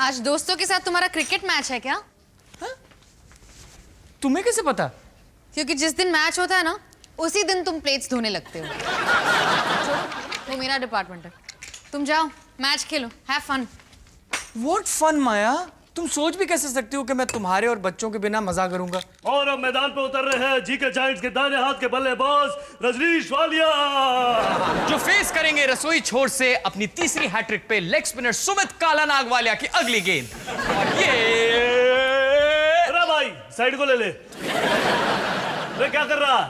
आज दोस्तों के साथ तुम्हारा क्रिकेट मैच है क्या? हा? तुम्हें कैसे पता? क्योंकि जिस दिन मैच होता है ना, उसी दिन तुम प्लेट्स धोने लगते हो। वो मेरा डिपार्टमेंट है। तुम जाओ, match Khelo, have fun. What fun, माया? तुम सोच भी कैसे सकती हो कि मैं तुम्हारे और बच्चों के बिना मजा करूंगा? और अब मैदान पे उतर रहे हैं जी के जायंट्स के दाहिने हाथ के बल्लेबाज रजनीश वालिया, जो फेस करेंगे रसोई छोर से अपनी तीसरी हैट्रिक पे लेग स्पिनर सुमित काला नाग वालिया की अगली गेंद। और ये अरे भाई साइड को ले ले। अरे क्या कर रहा?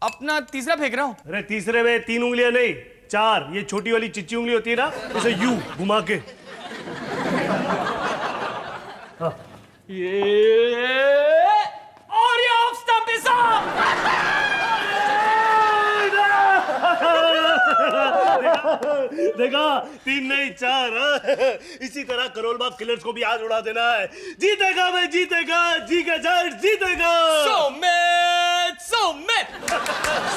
अपना तीसरा फेंक रहा हूं। अरे तीसरे में 3 उंगलियां नहीं 4, ये छोटी वाली चिच्ची उंगली होती है ना, इसे यू घुमा के। ये और ये ऑफ स्टंप इज ऑफ। देखा 3 नहीं 4। इसी तरह करोल बाग किलर्स को भी आज उड़ा देना है। जीतेगा भाई जीतेगा, जी का जायंट्स जीतेगा। सुमित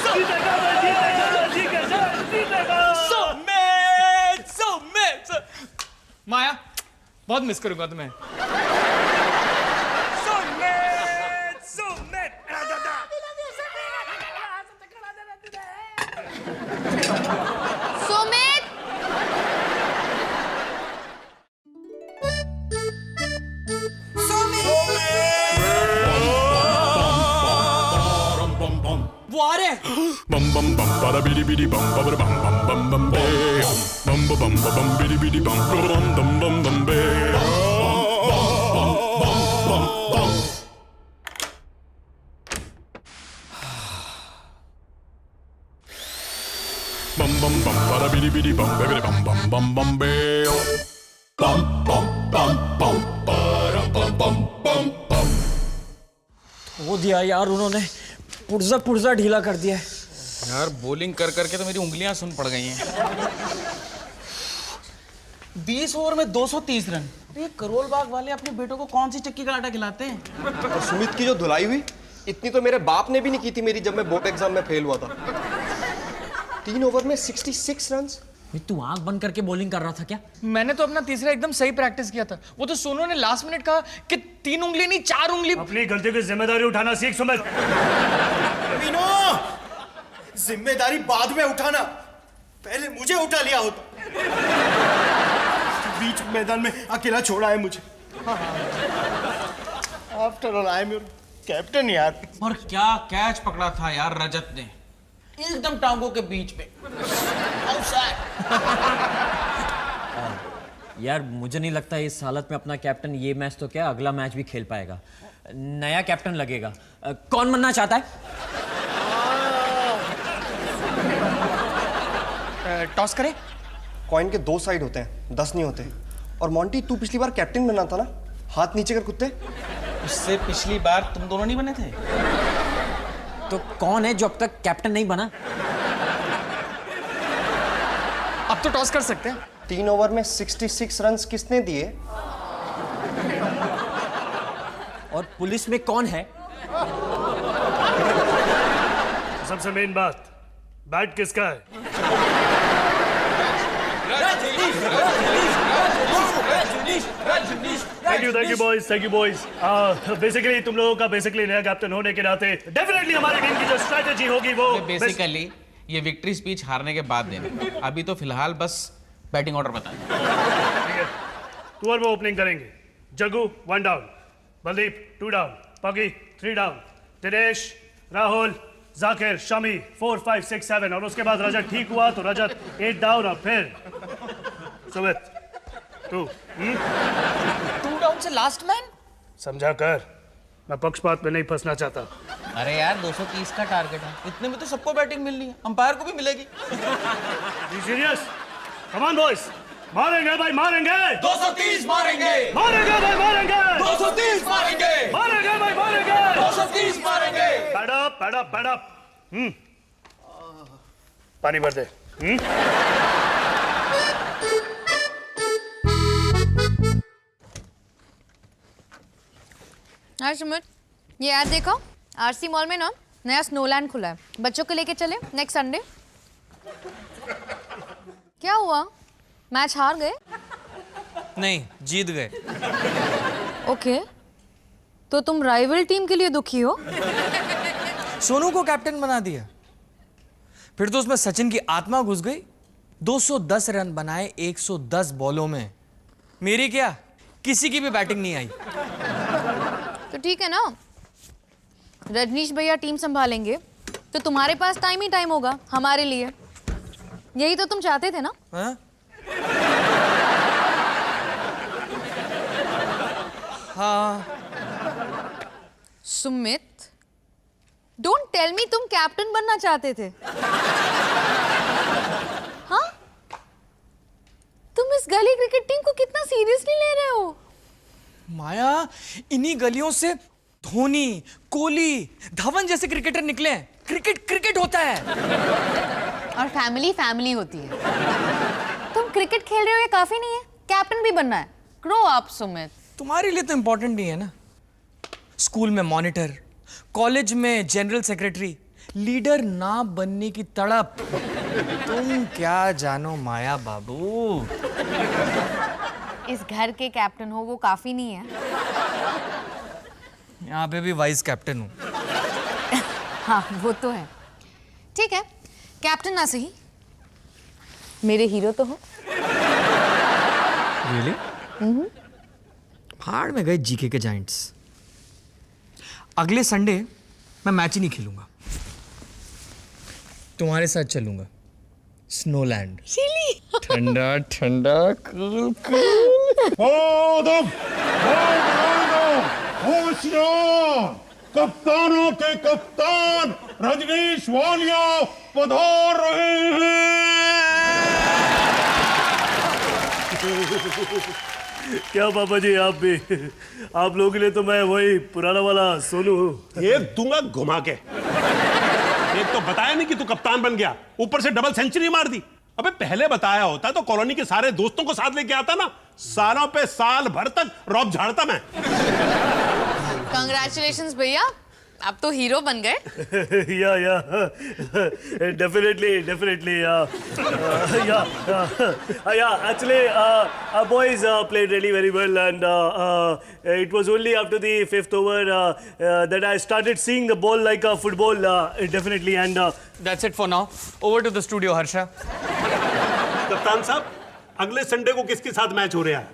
जीतेगा भाई जीतेगा, जी का जायंट्स जीतेगा। सुमित माया, बहुत मिस करूंगा तुम्हें। वो आ रहे bum bum bum bada bidi bidi bum bum bum bum bum bum bum bum bum bum bidi bidi bum bum bum bum bum bum bum bum bada bidi bidi bum bidi bum bum bum bum bum bum bum bum bum bum bum हो दिया यार, उन्होंने पुर्जा पुर्जा ढीला कर दिया है यार। बॉलिंग कर करके तो मेरी उंगलियां सुन पड़ गई हैं। 20 ओवर में 230 रन। ये करोल बाग वाले अपने बेटों को कौन सी चक्की का आटा खिलाते हैं? और सुमित की जो धुलाई हुई, इतनी तो मेरे बाप ने भी नहीं की थी मेरी, जब मैं बोर्ड एग्जाम में फेल हुआ था। 3 ओवर में 66 रन। तू आंख बंद करके बॉलिंग कर रहा था क्या? मैंने तो अपना तीसरा एकदम सही प्रैक्टिस किया था। वो तो सोनू ने लास्ट मिनट कहा कि 3 उंगली नहीं 4 उंगली। अपनी गलती की जिम्मेदारी उठाना सीख सुमित। मीनो, जिम्मेदारी बाद में उठाना, पहले मुझे उठा लिया होता। बीच मैदान में अकेला छोड़ा है मुझे। After all I am your captain यार। और क्या कैच पकड़ा था यार रजत ने, एकदम टांगों के बीच में। यार मुझे नहीं लगता इस हालत में अपना कैप्टन ये मैच तो क्या अगला मैच भी खेल पाएगा। नया कैप्टन लगेगा। कौन बनना चाहता है? टॉस करें? कॉइन के 2 साइड होते हैं, 10 नहीं होते। और मोंटी, तू पिछली बार कैप्टन बना था ना, हाथ नीचे कर कुत्ते। उससे पिछली बार तुम दोनों नहीं बने थे? तो कौन है जो अब तक कैप्टन नहीं बना? अब तो टॉस कर सकते हैं। 3 ओवर में 66 रन किसने दिए? और पुलिस में कौन है? सबसे मेन बात, बैट किसका है? Thank you boys. बेसिकली तुम लोगों का नया कैप्टन होने के नाते डेफिनेटली हमारी टीम की जो स्ट्रेटेजी होगी वो बेसिकली ये विक्ट्री स्पीच हारने के बाद देना। अभी तो फिलहाल बस बैटिंग ऑर्डर बताएं। ठीक है, 2 ओवर में ओपनिंग करेंगे। जग्गू 1 डाउन, बलदीप 2 डाउन, पगी 3 डाउन, दिनेश, राहुल, जाकिर, शमी 4, 5, 6, 7 और उसके बाद रजत ठीक हुआ तो रजत 8 डाउन और फिर सुमित 2 डाउन से लास्ट मैन। समझा कर, मैं पक्षपात में नहीं फंसना चाहता। अरे यार 230 का टारगेट है, इतने में तो सबको बैटिंग मिलनी है, अंपायर को भी मिलेगी। सीरियस? कम ऑन बॉयज, मारेंगे भाई मारेंगे। 230 मारेंगे, मारेंगे भाई मारेंगे। 230 मारेंगे, मारेंगे भाई मारेंगे। 230 मारेंगे। Pad up. पानी भर दे। हाँ सुमित, ये ऐड देखो, आरसी मॉल में ना नया स्नोलैंड खुला है, बच्चों को लेके चले नेक्स्ट संडे। क्या हुआ, मैच हार गए? नहीं, जीत गए। ओके, तो तुम राइवल टीम के लिए दुखी हो? सोनू को कैप्टन बना दिया, फिर तो उसमें सचिन की आत्मा घुस गई। 210 रन बनाए 110 बॉलों में। मेरी क्या, किसी की भी बैटिंग नहीं आई। तो ठीक है ना, रजनीश भैया टीम संभालेंगे तो तुम्हारे पास टाइम ही टाइम होगा हमारे लिए। यही तो तुम चाहते थे ना? हाँ? हाँ। सुमित, डोंट टेल मी तुम कैप्टन बनना चाहते थे। हाँ? तुम इस गली क्रिकेट टीम को कितना सीरियसली ले रहे हो? माया, इन्हीं गलियों से धोनी, कोहली, धवन जैसे क्रिकेटर निकले हैं। क्रिकेट क्रिकेट होता है। और फैमिली फैमिली होती है। तुम क्रिकेट खेल रहे हो ये काफी नहीं है, कैप्टन भी बनना है। Grow up Sumit. तुम्हारे लिए तो इंपॉर्टेंट नहीं है ना। स्कूल में मॉनिटर, कॉलेज में जनरल सेक्रेटरी, लीडर ना बनने की तड़प। तुम क्या जानो माया बाबू। इस घर के कैप्टन हो वो काफी नहीं है। यहाँ पे भी वाइस कैप्टन हूँ। हाँ वो तो है। ठीक है, कैप्टन ना सही, मेरे हीरो तो हो। रियली? भाड़ में गए जीके के जायंट्स। अगले संडे मैं मैच ही नहीं खेलूंगा, तुम्हारे साथ चलूंगा स्नोलैंड। ठंडा ठंडा कूल कूल। होशियार, कप्तानों के कप्तान रजनीश वालिया पधार रहे हैं। क्या पापा जी, आप भी? आप लोगों के लिए तो मैं वही पुराना वाला सोनू हूँ। एक दूंगा घुमा के। एक तो बताया नहीं कि तू कप्तान बन गया, ऊपर से डबल सेंचुरी मार दी। अबे पहले बताया होता तो कॉलोनी के सारे दोस्तों को साथ लेके आता ना, सालों पे साल भर तक रॉब झाड़ता मैं। कंग्रेचुलेशंस भैया, आप तो हीरो बन गए। या definitely actually boys played really very well, and it was only after the 5th over that I started seeing the ball like a football, definitely, and That's it for now. Over to the studio, Harsha. कप्तान साहब, अगले Sunday को किसके साथ match हो रहा है?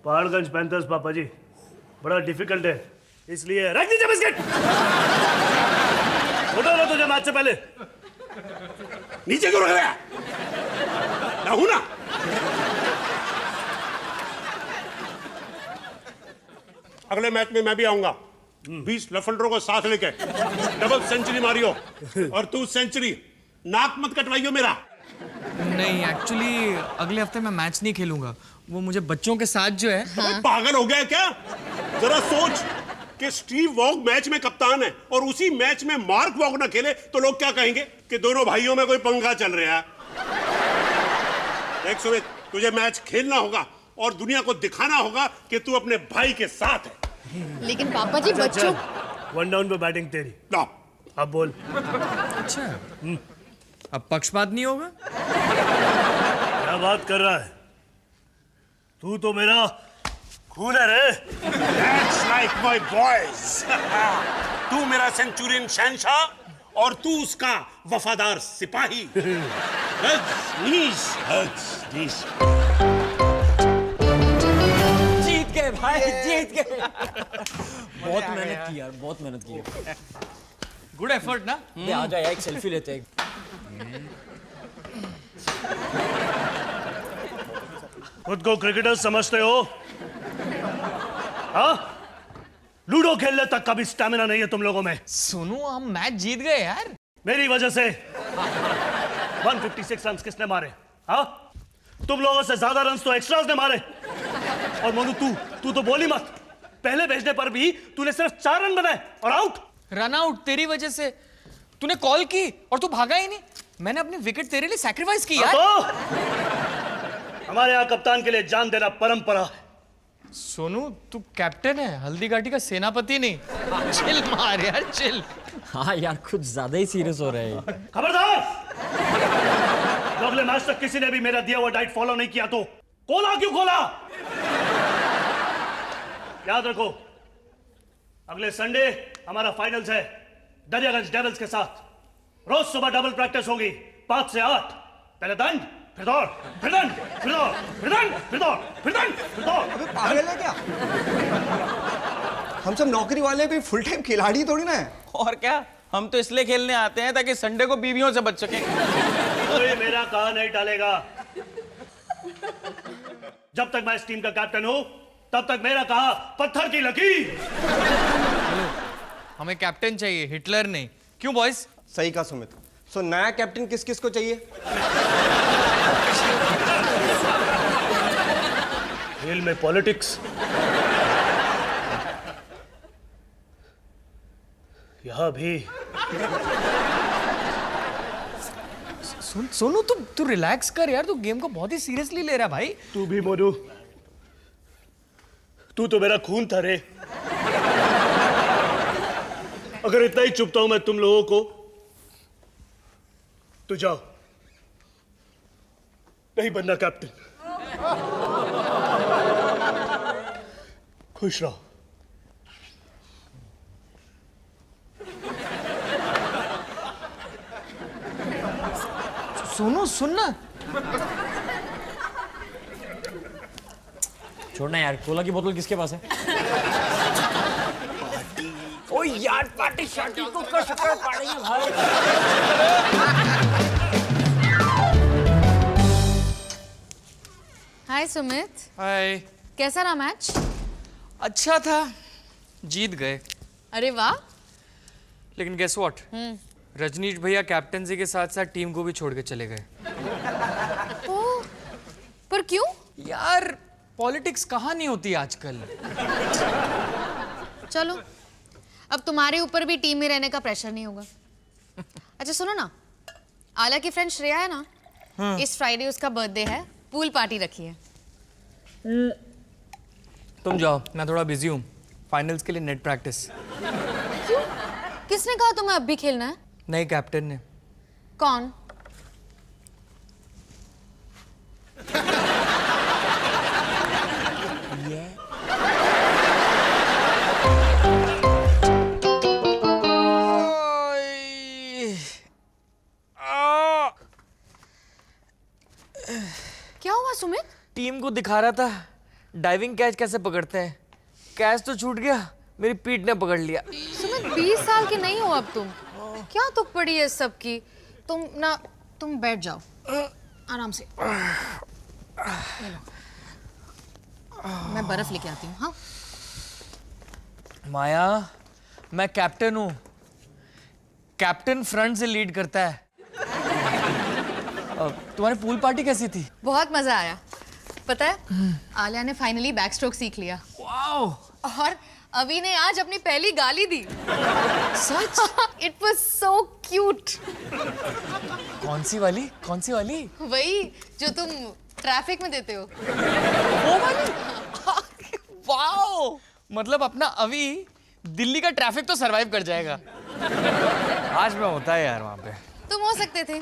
Paharganj panthers पापा जी। बड़ा डिफिकल्ट है, इसलिए रख दीजिए बिस्किट। उठो ना तुझे मैच से पहले। नीचे क्यों रख रहा है? ना हूं ना। अगले मैच में मैं भी आऊंगा, 20 लफंडरों को साथ लेके। डबल सेंचुरी मारियो, और तू सेंचुरी। नाक मत कटवाइयो मेरा। नहीं, एक्चुअली अगले हफ्ते मैं मैच नहीं खेलूंगा। वो मुझे बच्चों के साथ जो है। हाँ? पागल हो गया है क्या? जरा सोच कि स्टीव वॉग मैच में कप्तान है और उसी मैच में मार्क वॉग ना खेले तो लोग क्या कहेंगे कि दोनों भाइयों में कोई पंगा चल रहा है। देख सुमित, तुझे मैच खेलना होगा और दुनिया को दिखाना होगा कि तू अपने भाई के साथ है। लेकिन पापा जी बच्चों। 1 डाउन पे बैटिंग तेरी। ना अब बोल। अच्छा, अब पक्षपात नहीं होगा? क्या बात कर रहा है? तू तो मेरा खून है रे। That's like my boys. तू मेरा सेंचुरियन शहंशाह और तू उसका वफादार सिपाही। जीत गए भाई, जीत गए। बहुत मेहनत की यार, बहुत मेहनत की। गुड एफर्ट ना। आ जा यार, एक सेल्फी लेते हैं। खुद को क्रिकेटर समझते हो? हाँ? लूडो खेलने तक का भी स्टैमिना नहीं है तुम लोगों में। सोनू, हम मैच जीत गए यार। मेरी वजह से। 156 रन किसने मारे? हाँ? तुम लोगों से ज्यादा रन तो एक्स्ट्रास ने मारे। और मोनू, तू तो बोली मत। पहले भेजने पर भी तूने सिर्फ 4 रन बनाए और आउट। रन आउट तेरी वजह से। तूने कॉल की और तू भागा ही नहीं। मैंने अपनी विकेट तेरे लिए सैक्रिफाइस की यार। तो हमारे यहाँ कप्तान के लिए जान देना परंपरा है। सोनू, तू कैप्टन है, हल्दी घाटी का सेनापति नहीं। चिल मार यार, चिल। हाँ यार, कुछ ज्यादा ही सीरियस हो रहे हैं। खबरदार! अगले मैच तक किसी ने भी मेरा दिया हुआ डाइट फॉलो नहीं किया तो खोला क्यों खोला? याद रखो, अगले संडे हमारा फाइनल्स है दरियागंज डेविल्स के साथ। रोज सुबह डबल प्रैक्टिस होगी 5 से 8। पहले दंड, फिर दौड़, फिर दंड, फिर दौड़, फिर दंड, फिर दौड़, फिर दंड, फिर दौड़। अबे पागल है क्या? हम सब नौकरी वाले कोई फुल टाइम खिलाड़ी थोड़ी ना है। और क्या, हम तो इसलिए खेलने आते हैं ताकि संडे को बीवियों से बच सके। कोई मेरा कहा नहीं टालेगा। जब तक मैं इस टीम का कैप्टन हूं, तब तक मेरा कहा पत्थर की लकीर। हमें कैप्टन चाहिए, हिटलर नहीं। क्यों बॉयज? सही कहा सुमित। सो नया कैप्टन किस किस को चाहिए? खेल में पॉलिटिक्स, यहां भी। सोनू तू रिलैक्स कर यार, तू गेम को बहुत ही सीरियसली ले रहा है भाई। तू भी मोनू, तू तो मेरा खून था रे। अगर इतना ही चुपता हूं मैं तुम लोगों को, तो जाओ, नहीं बनना कैप्टन। खुश रहो। सोनू सुनना। छोड़ना यार, कोला की बोतल किसके पास है? ओ यार, पार्टी शार्टी को कर सकते पड़ेगा भाई। हाय सुमित, हाय। कैसा रहा मैच? अच्छा था, जीत गए। अरे वाह। लेकिन गेस व्हाट, रजनीश भैया कैप्टनसी के साथ साथ टीम को भी छोड़ के चले गए। ओह, पर क्यों? यार पॉलिटिक्स कहाँ नहीं होती आजकल। चलो, अब तुम्हारे ऊपर भी टीम में रहने का प्रेशर नहीं होगा। अच्छा सुनो ना, आला की फ्रेंड श्रेया है ना, इस फ्राइडे उसका बर्थडे है, पूल पार्टी रखी है। तुम जाओ, मैं थोड़ा बिजी हूँ, फाइनल्स के लिए नेट प्रैक्टिस। क्यों? किसने कहा तुम्हें अब भी खेलना है? नए कैप्टन ने। कौन? क्या हुआ सुमित? टीम को दिखा रहा था डाइविंग कैच कैसे पकड़ते हैं। कैच तो छूट गया, मेरी पीठ ने पकड़ लिया। सुमित 20 साल के नहीं हो अब तुम, क्या तुक पड़ी है सबकी। तुम बैठ जाओ आराम से। ये लो, मैं बर्फ लेके आती हूँ। हाँ माया, मैं कैप्टन हूँ, कैप्टन फ्रंट से लीड करता है। तुम्हारी पूल पार्टी कैसी थी? बहुत मजा आया। पता है आलिया ने फाइनली बैक स्ट्रोक सीख लिया। वाओ। और अभी ने आज अपनी पहली गाली दी। सच? It was so cute. कौन सी वाली? कौन सी वाली? वही जो तुम ट्रैफिक में देते हो। वो वाली? वाओ, मतलब अपना अभी दिल्ली का ट्रैफिक तो सरवाइव कर जाएगा। आज में होता है यार वहां पे। तुम हो सकते थे,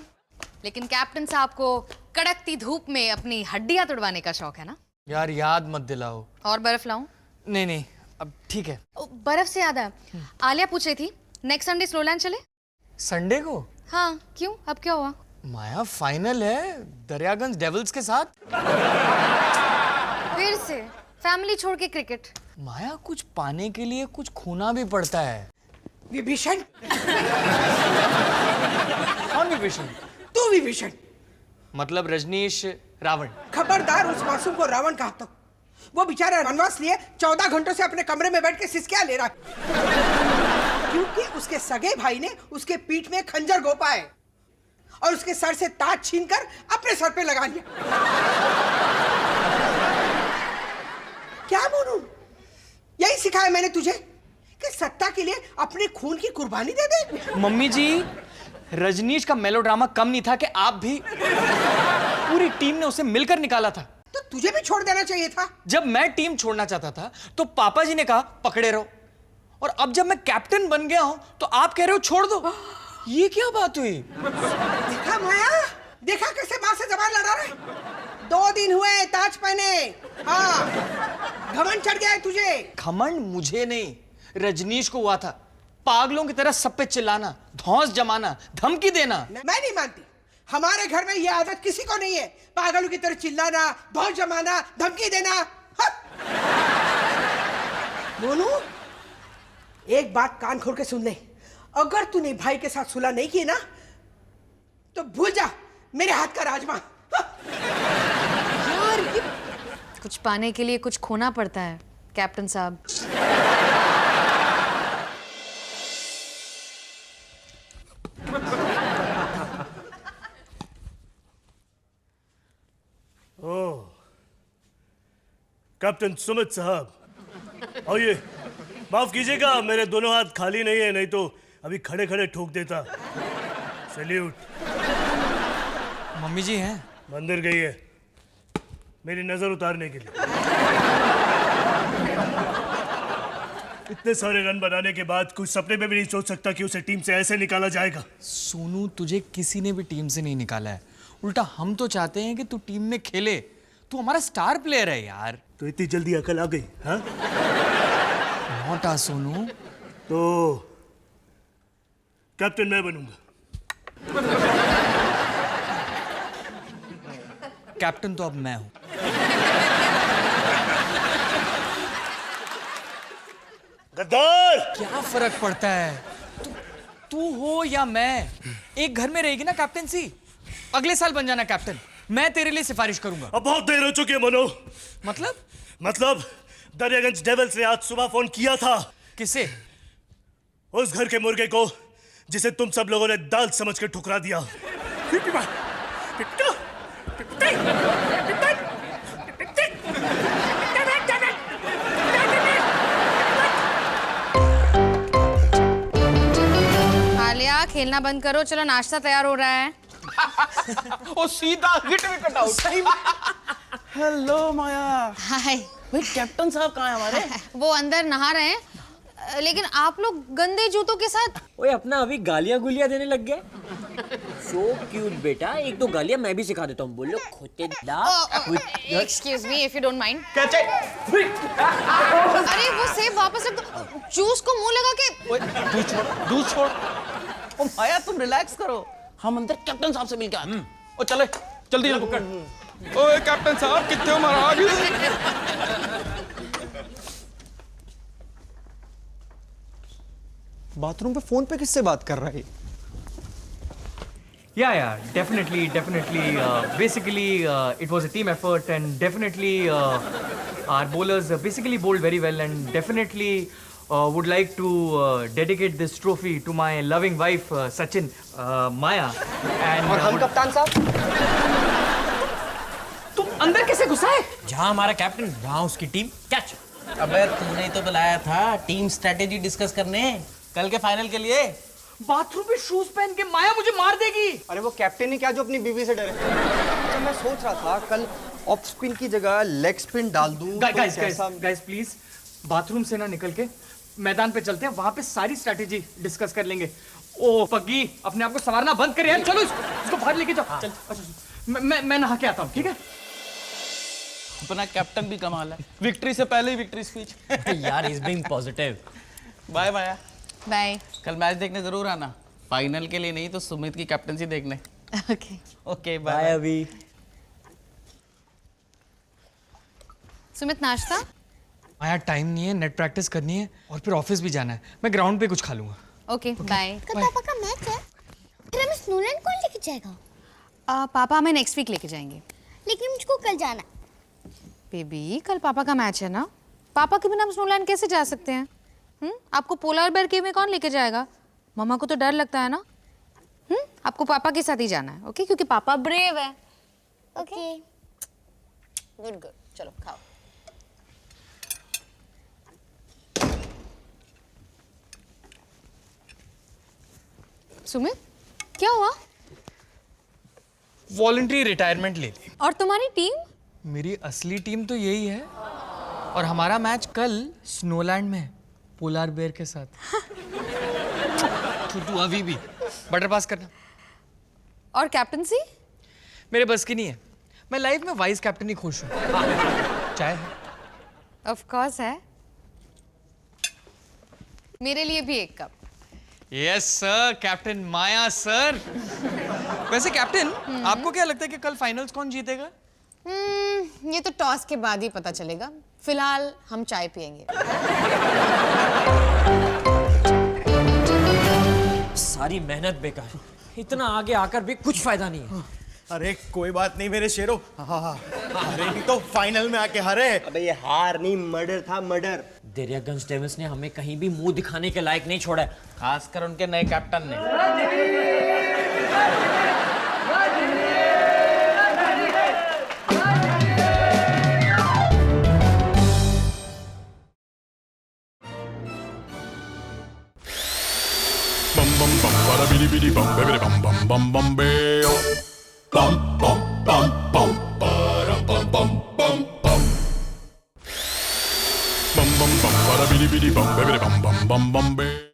लेकिन कैप्टन साहब को कड़कती धूप में अपनी हड्डियां तुड़वाने का शौक है ना। यार याद मत दिलाओ। और बर्फ लाऊं? नहीं नहीं, अब ठीक है। बर्फ से याद है, आलिया पूछ रही थी नेक्स्ट संडे स्लोलैंड चले? संडे को? हाँ, क्यों? अब क्या हुआ? माया फाइनल है दरियागंज डेविल्स के साथ। फिर से फैमिली छोड़ के क्रिकेट? माया, कुछ पाने के लिए कुछ खोना भी पड़ता है। विभीषण। कौन विभीषण? तू विभीषण। मतलब रजनीश रावण। खबरदार उस मासूम को रावण कहा तो। वो बेचारा वनवास लिए 14 घंटों से अपने कमरे में बैठ के सिसकियां ले रहा है, क्योंकि उसके सगे भाई ने उसके पीठ में खंजर घोंपा है और उसके सर से ताज छीनकर अपने सर पे लगा लिया। क्या बोलूं? यही सिखाया मैंने तुझे कि सत्ता के लिए अपने खून की कुर्बानी दे दे। मम्मी जी, रजनीश का मेलोड्रामा कम नहीं था कि आप भी, पूरी टीम ने उसे मिलकर निकाला था। तो तुझे भी छोड़ देना चाहिए था। जब मैं टीम छोड़ना चाहता था तो पापा जी ने कहा पकड़े रहो, और अब जब मैं कैप्टन बन गया हूं तो आप कह रहे हो छोड़ दो। ये क्या बात हुई? देखा माया, देखा कैसे मां से जबान लड़ा रहे। 2 दिन हुए ताज पहने। हाँ, घमंड चढ़ गया है तुझे? घमंड मुझे नहीं, रजनीश को हुआ था। पागलों की तरह सब पे चिल्लाना, धौंस जमाना, धमकी देना। मैं नहीं मानती। हमारे घर में यह आदत किसी को नहीं है, पागलों की तरह चिल्लाना, धौंस जमाना, धमकी देना। मोनू, एक बात कान खोल के सुन ले, अगर तूने भाई के साथ सुलह नहीं की ना तो भूल जा मेरे हाथ का राजमा। यार ये कुछ पाने के लिए कुछ खोना पड़ता है कैप्टन साहब। कैप्टन सुमित साहब, आइए। माफ कीजिएगा, मेरे दोनों हाथ खाली नहीं है, नहीं तो अभी खड़े खड़े ठोक देता। सैल्यूट। मम्मी जी हैं? मंदिर गई है मेरी नजर उतारने के लिए। इतने सारे रन बनाने के बाद कुछ सपने में भी नहीं सोच सकता कि उसे टीम से ऐसे निकाला जाएगा। सोनू, तुझे किसी ने भी टीम से नहीं निकाला है, उल्टा हम तो चाहते हैं कि तू टीम में खेले। तू हमारा स्टार प्लेयर है यार। तो इतनी जल्दी अकल आ गई? हाँ, मोटा सोनू। तो कैप्टन मैं बनूंगा। कैप्टन तो अब मैं हूं। गद्दार! क्या फर्क पड़ता है? तू हो या मैं, एक घर में रहेगी ना कैप्टनसी। अगले साल बन जाना कैप्टन, मैं तेरे लिए सिफारिश करूंगा। अब बहुत देर हो चुकी है मनो। मतलब दरियागंज डेविल्स ने आज सुबह फोन किया था। किसे? उस घर के मुर्गे को जिसे तुम सब लोगों ने दाल समझ के ठुकरा दिया। आलिया, खेलना बंद करो, चलो नाश्ता तैयार हो रहा है। ओ सीधा हिट विकेट आउट। हेलो माया। हाय। भाई कैप्टन साहब कहाँ हैं हमारे? वो अंदर नहा रहे हैं, लेकिन आप लोग गंदे जूतों के साथ। ओए अपना अभी गालियां गुलियां देने लग गए। सो क्यूट बेटा, एक दो गालियां मैं भी सिखा देता हूँ। बोलो excuse me if you don't mind. Catch है। अरे वो सेब वापस रख दो, जूस को मुंह लगा के। दूध छोड़। ओ माया तुम रिलैक्स करो, हम अंदर कैप्टन साहब से मिलकर आते हैं। ओ चले जल्दी जल्दी। ओए कैप्टन साहब कितने हो महाराज? बाथरूम पे फोन पे किससे बात कर रहा है? Yeah, definitely. Basically, it was a team effort, and definitely our bowlers basically bowled very well, and definitely would like to dedicate this trophy to my loving wife, Sachin, Maya. And और हम कप्तान साहब? तुम अंदर कैसे घुसा है? जहाँ हमारा कैप्टन वहाँ उसकी टीम। कैच। अबे तूने तो बुलाया था टीम स्ट्रेटेजी डिस्कस करने कल के फाइनल के लिए। बाथरूम में शूज पहन के माया मुझे मार देगी। अरे वो कैप्टन ही क्या जो अपनी बीवी से डरे। अच्छा मैं सोच रहा था कल ऑफ स्पिन की जगह लेग स्पिन डाल दूं। गाइस प्लीज, बाथरूम से ना निकल के मैदान पे चलते हैं, वहां पे सारी स्ट्रेटेजी डिस्कस कर लेंगे। ओ पग्गी, अपने आप को संवारना बंद कर यार। चलो इसको बाहर लेके जाओ। चल, अच्छा, मैं नहा के आता हूँ, ठीक है? अपना कैप्टन भी कमाल है, विक्ट्री से पहले ही विक्ट्री स्पीच। यार is being positive. Bye Maya, bye. कल मैच देखने जरूर आना, फाइनल के लिए नहीं तो सुमित की कैप्टनसी देखने। Okay okay bye. अभी सुमित, नाश्ता? माया टाइम नहीं है, नेट प्रैक्टिस करनी है और फिर ऑफिस भी जाना है। मैं ग्राउंड पे कुछ खा लूंगा। Okay bye. पापा का मैच है, फिर हमें स्नोलैंड कौन लेके जाएगा? पापा हमें नेक्स्ट वीक लेके जाएंगे। लेकिन मुझको कल जाना। बेबी कल पापा का मैच है ना, पापा के बिना हम स्नोलैंड कैसे जा सकते हैं? आपको पोलर बेयर केव में कौन लेके जाएगा? मम्मा को तो डर लगता है ना। आपको पापा के साथ ही जाना है, ओके? क्योंकि पापा ब्रेव है। ओके गुड गुड, चलो खाओ। सुमित, क्या हुआ? वॉलंटरी रिटायरमेंट ले ली। और तुम्हारी टीम? मेरी असली टीम तो यही है, और हमारा मैच कल स्नोलैंड में है, पोलार बेयर के साथ। तो तू अभी भी बटर पास करना। और कैप्टनसी? मेरे बस की नहीं है, मैं लाइफ में वाइस कैप्टन ही खुश हूँ। चाय है? ऑफ कोर्स है। मेरे लिए भी एक कप। यस सर, कैप्टन माया सर। वैसे कैप्टन, आपको क्या लगता है कि कल फाइनल्स कौन जीतेगा? ये तो टॉस के बाद ही पता चलेगा। फिलहाल हम चाय पियेंगे। सारी मेहनत बेकार, इतना आगे आकर भी कुछ फायदा नहीं है। अरे कोई बात नहीं मेरे शेरों, हाँ अरे नहीं तो फाइनल में आके हारे। अबे ये हार नहीं, मर्डर था, मर्डर। दरियागंज डेविल्स ने हमें कहीं भी मुंह दिखाने के लायक नहीं छोड़ा है, खासकर उनके नए कैप्टन ने। Bum bum bum, bada bidi bidi bum, baby bum bum bum bum bayo. Bum bum bum bum, bada bum bum bum bum. Bum bum bum, bada bidi bidi bum, baby bum bum bum bum bayo.